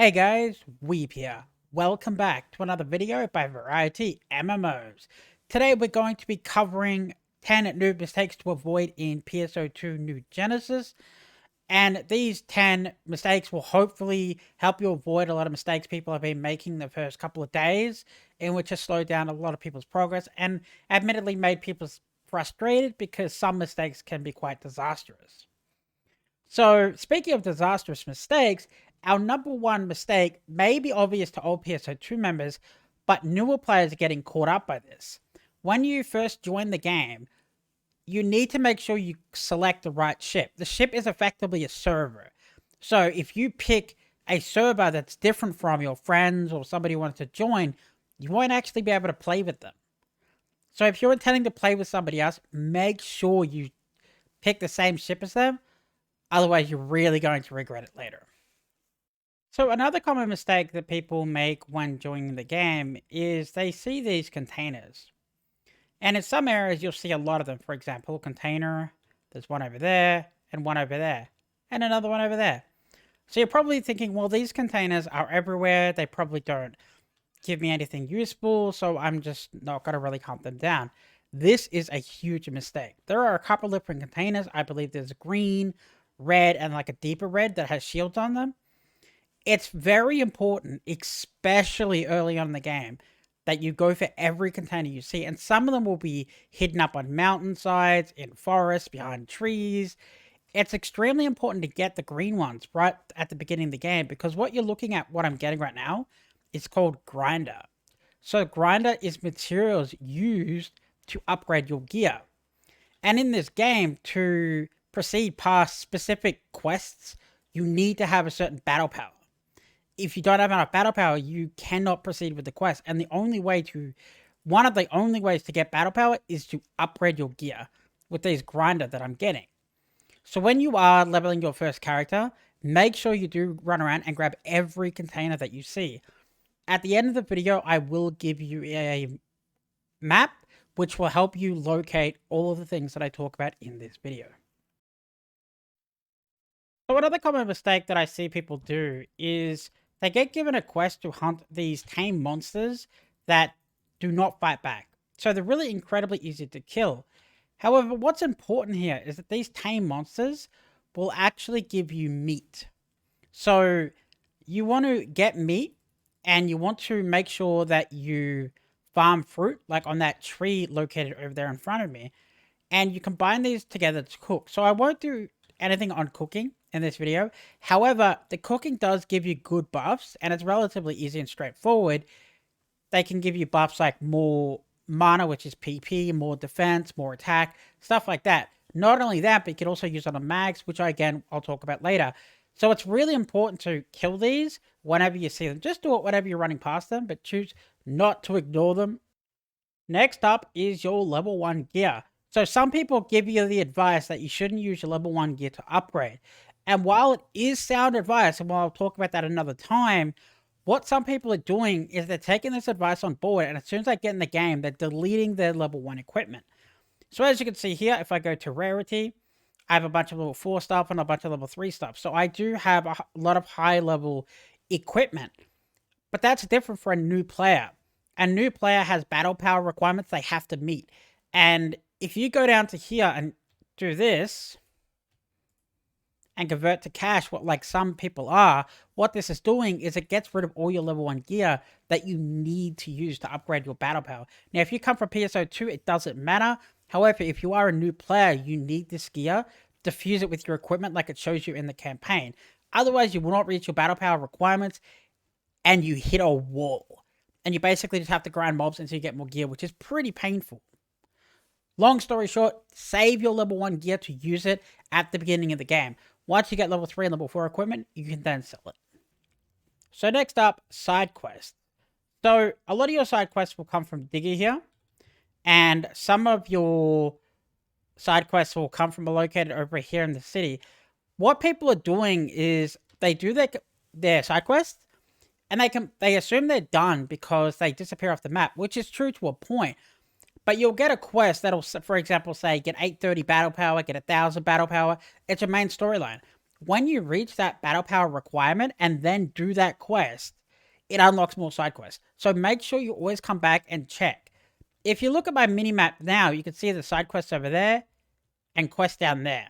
Hey guys, Weeb here. Welcome back to another video by Variety MMOs. Today we're going to be covering 10 noob mistakes to avoid in pso2 New Genesis. And these 10 mistakes will hopefully help you avoid a lot of mistakes people have been making the first couple of days, in which has slowed down a lot of people's progress and admittedly made people frustrated because some mistakes can be quite disastrous. So, speaking of disastrous mistakes, our number one mistake may be obvious to old PSO2 members, but newer players are getting caught up by this. When you first join the game, you need to make sure you select the right ship. The ship is effectively a server. So, if you pick a server that's different from your friends or somebody who wants to join, you won't actually be able to play with them. So, if you're intending to play with somebody else, make sure you pick the same ship as them. Otherwise, you're really going to regret it later. So another common mistake that people make when joining the game is they see these containers. And in some areas, you'll see a lot of them. For example, container, there's one over there, and one over there, and another one over there. So you're probably thinking, well, these containers are everywhere. They probably don't give me anything useful, so I'm just not going to really hunt them down. This is a huge mistake. There are a couple different containers. I believe there's green, red, and like a deeper red that has shields on them. It's very important, especially early on in the game, that you go for every container you see. And some of them will be hidden up on mountainsides, in forests, behind trees. It's extremely important to get the green ones right at the beginning of the game, because what you're looking at, what I'm getting right now, is called grinder. So grinder is materials used to upgrade your gear. And in this game, to proceed past specific quests, you need to have a certain battle power. If you don't have enough battle power, you cannot proceed with the quest. And one of the only ways to get battle power is to upgrade your gear with these grinder that I'm getting. So when you are leveling your first character, make sure you do run around and grab every container that you see. At the end of the video, I will give you a map which will help you locate all of the things that I talk about in this video. So another common mistake that I see people do is they get given a quest to hunt these tame monsters that do not fight back. So they're really incredibly easy to kill. However, what's important here is that these tame monsters will actually give you meat. So you want to get meat and you want to make sure that you farm fruit, like on that tree located over there in front of me. And you combine these together to cook. So I won't do anything on cooking in this video. However, the cooking does give you good buffs, and it's relatively easy and straightforward. They can give you buffs like more mana, which is PP, more defense, more attack, stuff like that. Not only that, but you can also use it on mags, which I'll talk about later. So it's really important to kill these whenever you see them. Just do it whenever you're running past them, but choose not to ignore them. Next up is your level 1 gear. So some people give you the advice that you shouldn't use your level 1 gear to upgrade. And while it is sound advice, and while I'll talk about that another time, what some people are doing is they're taking this advice on board, and as soon as they get in the game, they're deleting their level 1 equipment. So as you can see here, if I go to rarity, I have a bunch of level 4 stuff and a bunch of level 3 stuff. So I do have a lot of high level equipment. But that's different for a new player. A new player has battle power requirements they have to meet. And if you go down to here and do this and convert to cash, like some people are, what this is doing is it gets rid of all your level 1 gear that you need to use to upgrade your battle power. Now, if you come from PSO2, it doesn't matter. However, if you are a new player, you need this gear to fuse it with your equipment like it shows you in the campaign. Otherwise, you will not reach your battle power requirements and you hit a wall. And you basically just have to grind mobs until you get more gear, which is pretty painful. Long story short, save your level 1 gear to use it at the beginning of the game. Once you get level 3 and level 4 equipment, you can then sell it. So next up, side quests. So a lot of your side quests will come from Digger here. And some of your side quests will come from located over here in the city. What people are doing is they do their side quests, and they assume they're done because they disappear off the map, which is true to a point. But you'll get a quest that'll, for example, say, get 830 battle power, get 1000 battle power. It's a main storyline. when you reach that battle power requirement and then do that quest, it unlocks more side quests. So make sure you always come back and check. If you look at my mini map now, you can see the side quests over there and quests down there.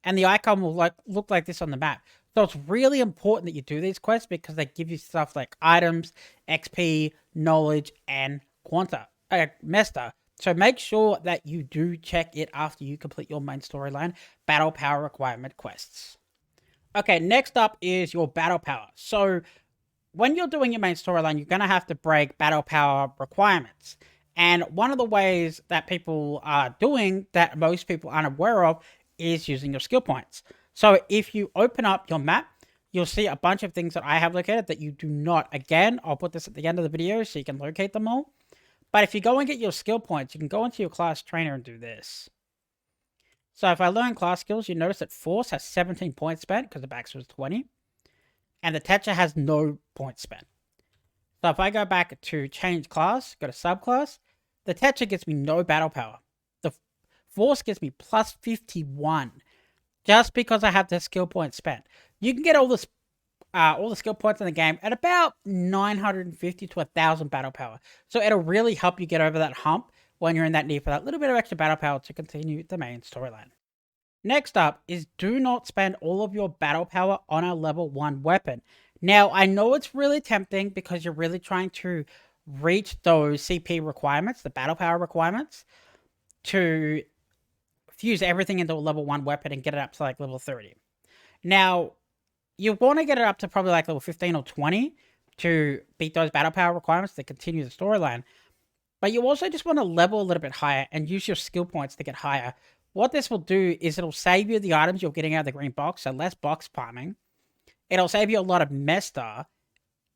And the icon will look like this on the map. So it's really important that you do these quests because they give you stuff like items, XP, knowledge, and Mesta. So make sure that you do check it after you complete your main storyline battle power requirement quests. Okay, next up is your battle power. So when you're doing your main storyline, you're going to have to break battle power requirements. And one of the ways that people are doing that most people aren't aware of is using your skill points. So if you open up your map, you'll see a bunch of things that I have located that you do not. Again, I'll put this at the end of the video so you can locate them all. But if you go and get your skill points, you can go into your class trainer and do this. So if I learn class skills, you notice that Force has 17 points spent because the Bax was 20. And the Tetra has no points spent. So if I go back to change class, go to subclass, the Tetra gives me no battle power. The Force gives me plus 51 just because I have the skill points spent. You can get all the skill points in the game at about 950 to 1,000 battle power. So it'll really help you get over that hump when you're in that need for that little bit of extra battle power to continue the main storyline. Next up is do not spend all of your battle power on a level 1 weapon. Now, I know it's really tempting because you're really trying to reach those CP requirements, the battle power requirements, to fuse everything into a level 1 weapon and get it up to like level 30. Now, you want to get it up to probably like level 15 or 20 to beat those battle power requirements to continue the storyline. But you also just want to level a little bit higher and use your skill points to get higher. What this will do is it'll save you the items you're getting out of the green box, so less box farming. It'll save you a lot of Mesta,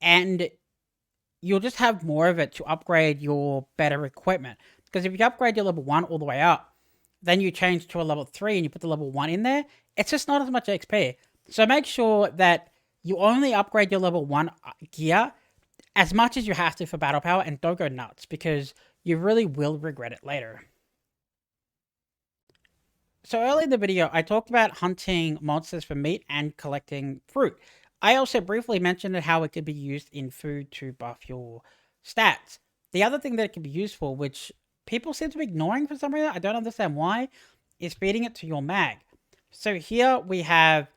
and you'll just have more of it to upgrade your better equipment. Because if you upgrade your level 1 all the way up, then you change to a level 3 and you put the level 1 in there, it's just not as much XP. So make sure that you only upgrade your level 1 gear as much as you have to for battle power, and don't go nuts because you really will regret it later. So earlier in the video, I talked about hunting monsters for meat and collecting fruit. I also briefly mentioned how it could be used in food to buff your stats. The other thing that it can be used for, which people seem to be ignoring for some reason, I don't understand why, is feeding it to your mag. So here we have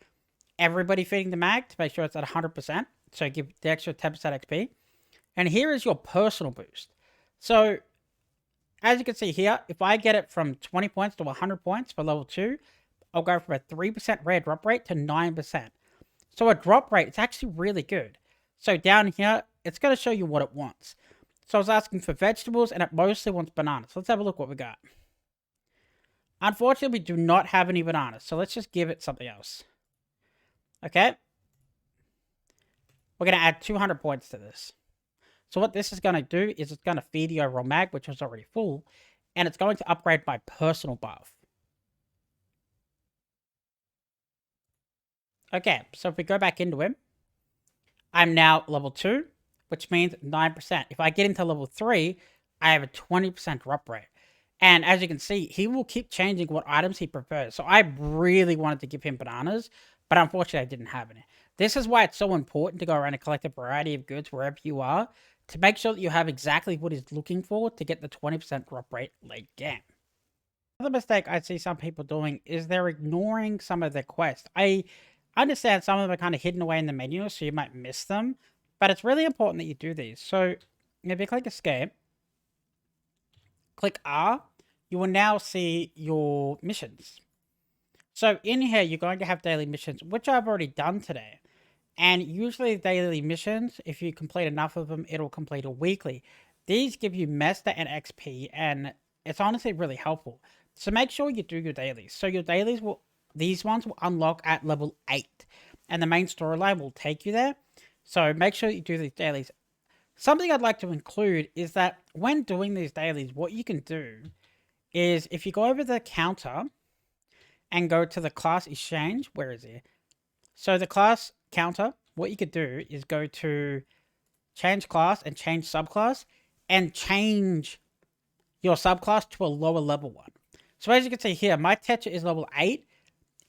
everybody feeding the mag to make sure it's at 100%. So give the extra 10% XP. And here is your personal boost. So as you can see here, if I get it from 20 points to 100 points for level 2, I'll go from a 3% rare drop rate to 9%. So a drop rate, it's actually really good. So down here, it's going to show you what it wants. So I was asking for vegetables, and it mostly wants bananas. Let's have a look what we got. Unfortunately, we do not have any bananas, so let's just give it something else. Okay. We're going to add 200 points to this. So what this is going to do is it's going to feed the overall mag, which was already full, and it's going to upgrade my personal buff. Okay, so if we go back into him, I'm now level 2, which means 9%. If I get into level 3, I have a 20% drop rate. And as you can see, he will keep changing what items he prefers. So I really wanted to give him bananas, but unfortunately I didn't have any. This is why it's so important to go around and collect a variety of goods wherever you are, to make sure that you have exactly what he's looking for to get the 20% drop rate late game. Another mistake I see some people doing is they're ignoring some of their quests. I understand some of them are kind of hidden away in the menu, so you might miss them, but it's really important that you do these. So if you click escape, click R, you will now see your missions. So in here, you're going to have daily missions, which I've already done today. And usually daily missions, if you complete enough of them, it'll complete a weekly. These give you Mesta and XP, and it's honestly really helpful. So make sure you do your dailies. So your dailies these ones will unlock at level 8, and the main storyline will take you there. So make sure you do these dailies. Something I'd like to include is that when doing these dailies, what you can do is if you go over the counter and go to the class exchange, where is it? So the class counter, what you could do is go to change class and change subclass and change your subclass to a lower level one. So as you can see here, my Tetra is level 8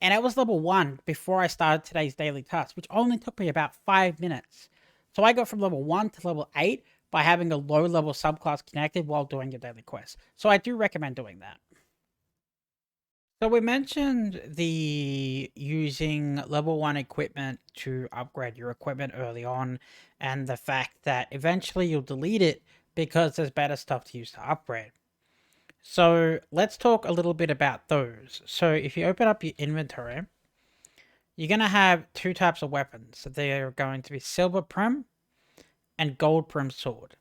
And it was level 1 before I started today's daily task, which only took me about 5 minutes. So I got from level 1 to level 8 by having a low level subclass connected while doing your daily quest. So I do recommend doing that. So we mentioned the using level 1 equipment to upgrade your equipment early on, and the fact that eventually you'll delete it because there's better stuff to use to upgrade. So let's talk a little bit about those. So if you open up your inventory, you're going to have two types of weapons. So they're going to be silver prim and gold prim sword.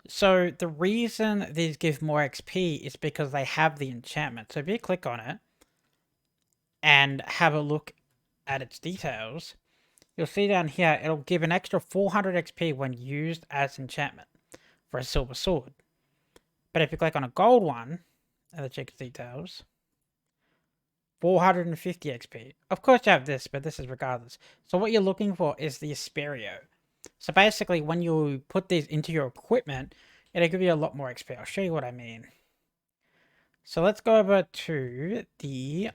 So the reason these give more XP is because they have the enchantment. So if you click on it and have a look at its details, you'll see down here it'll give an extra 400 XP when used as enchantment for a silver sword. But if you click on a gold one, and check its details, 450 XP. Of course you have this, but this is regardless. So what you're looking for is the Asperio. So basically when you put these into your equipment, it'll give you a lot more XP. I'll show you what I mean. So let's go over to the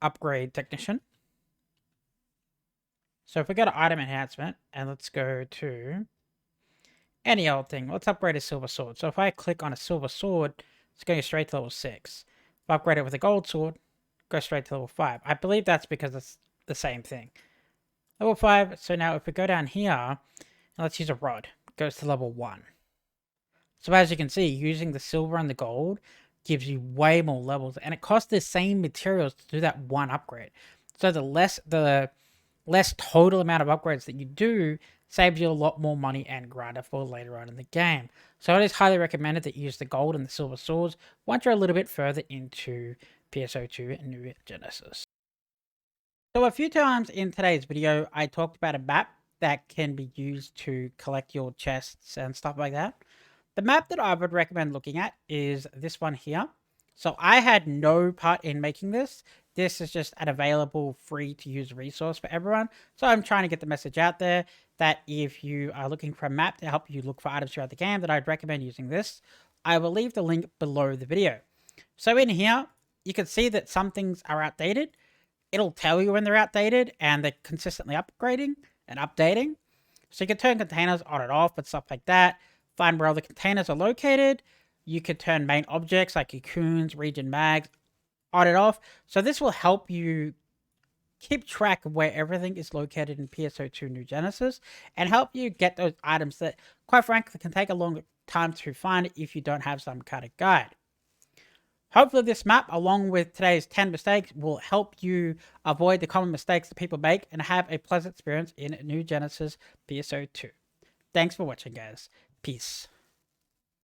upgrade technician. So if we go to item enhancement and let's go to any old thing, let's upgrade a silver sword. So if I click on a silver sword, it's going straight to level 6. If I upgrade it with a gold sword, go straight to level 5. I believe that's because it's the same thing. Level 5, so now if we go down here, and let's use a rod, it goes to level 1. So as you can see, using the silver and the gold gives you way more levels, and it costs the same materials to do that one upgrade. So the less total amount of upgrades that you do saves you a lot more money and grinder for later on in the game. So it is highly recommended that you use the gold and the silver swords once you're a little bit further into pso2 and New Genesis. So a few times in today's video, I talked about a map that can be used to collect your chests and stuff like that. The map that I would recommend looking at is this one here. So I had no part in making this. This is just an available free to use resource for everyone. So I'm trying to get the message out there that if you are looking for a map to help you look for items throughout the game, that I'd recommend using this. I will leave the link below the video. So in here, you can see that some things are outdated. It'll tell you when they're outdated and they're consistently upgrading and updating. So you can turn containers on and off and stuff like that. Find where all the containers are located. You can turn main objects like cocoons, region mags on and off. So this will help you keep track of where everything is located in pso2 New Genesis and help you get those items that, quite frankly, can take a long time to find if you don't have some kind of guide. Hopefully this map, along with today's 10 mistakes, will help you avoid the common mistakes that people make and have a pleasant experience in New Genesis pso2. Thanks for watching, guys. Peace.